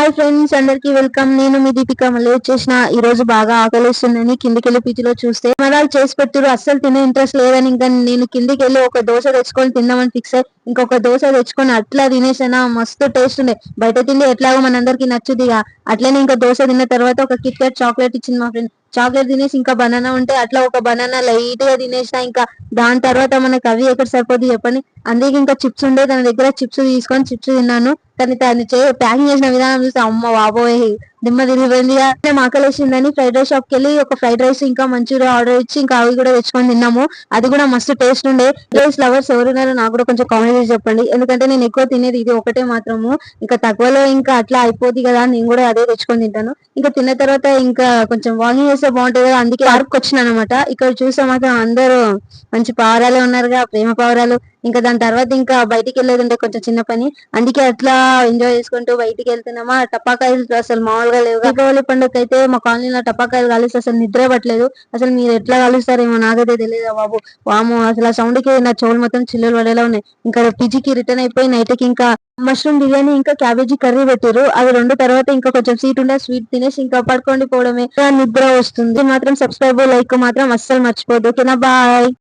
Hi friends, అందరికి welcome. నేను మీ దీపిక మళ్ళీ వచ్చేసిన. ఈ రోజు బాగా ఆకలిస్తుందని కిందికి వెళ్ళి పీజీలో చూస్తే మరాలు చేసి పెట్టారు. అస్సలు తినే ఇంట్రెస్ట్ లేదని ఇంకా నేను కిందికి వెళ్ళి ఒక దోశ తెచ్చుకొని తిందామని ఫిక్స్ అయ్యి ఇంకొక దోశ తెచ్చుకొని అట్లా తినేసానా. మస్తు టేస్ట్ ఉండే. బయట తిండి ఎట్లాగో మనందరికి నచ్చుదిగా. అట్లనే ఇంకా దోశ తిన్న తర్వాత ఒక కిట్ క్యాట్ చాక్లెట్ ఇచ్చింది మా ఫ్రెండ్. చాక్లెట్ తినేసి ఇంకా బనానా ఉంటే అట్లా ఒక బనానా లైట్ గా తినేసిన. ఇంకా దాని తర్వాత మనకు అవి ఎక్కడ సరిపోద్ది చెప్పండి. అందుకే ఇంకా చిప్స్ ఉండే తన దగ్గర, చిప్స్ తీసుకొని చిప్స్ తిన్నాను. కానీ తను ప్యాకింగ్ చేసిన విధానం చూస్తే అమ్మ బాబోయ్ దిమ్మ తిరిగిపోయింది. మేము ఆకలేసిందని ఫ్రైడ్ రైస్ షాప్ కి వెళ్ళి ఒక ఫ్రైడ్ రైస్ ఇంకా మంచూరియా ఆర్డర్ ఇచ్చి ఇంకా అవి కూడా తెచ్చుకొని తిన్నాము. అది కూడా మస్తు టేస్ట్ ఉండే. రైస్ లవర్స్ ఎవరున్నారో నాకు కూడా కొంచెం కామెంట్ చేసి చెప్పండి. ఎందుకంటే నేను ఎక్కువ తినేది ఇది ఒకటే మాత్రము. ఇంకా తక్కువలో ఇంకా అట్లా అయిపోద్ది కదా, నేను కూడా అదే తెచ్చుకొని తింటాను. ఇంకా తిన్న తర్వాత ఇంకా కొంచెం వాకింగ్ చేస్తే బాగుంటుంది కదా, అందుకే పార్క్ వచ్చిన అనమాట. ఇక్కడ చూస్తే మాత్రం అందరూ మంచి పావురాలే ఉన్నారుగా, ప్రేమ పావురాలు. ఇంకా దాని తర్వాత ఇంకా బయటికి వెళ్ళేది ఉంటే కొంచెం చిన్న పని, అందుకే అట్లా ఎంజాయ్ చేసుకుంటూ బయటికి వెళ్తున్నామా. టపాకాయలు అసలు మామూలుగా లేవు. దీపావళి పండుగ అయితే మా కాలనీలో టపాకాయలు కాలిస్తే అసలు నిద్ర పట్టలేదు. అసలు మీరు ఎట్లా కాలుస్తారేమో నాకైతే తెలియదు బాబు. వాము అసలు ఆ సౌండ్ కి నా చెవులు మొత్తం చిల్లులు పడేలా ఉన్నాయి. ఇంకా పీజీకి రిటర్న్ అయిపోయి నైట్ కి ఇంకా మష్రూమ్ బిర్యానీ ఇంకా క్యాబేజీ కర్రీ పెట్టారు. అవి రెండు తర్వాత ఇంకా కొంచెం స్వీట్ ఉండే, స్వీట్ తినేసి ఇంకా పడుకోండి పోవడమే. నిద్ర వస్తుంది మాత్రం. సబ్స్క్రైబ్ లైక్ మాత్రం అస్సలు మర్చిపోద్దు. ఓకేనా, బాయ్.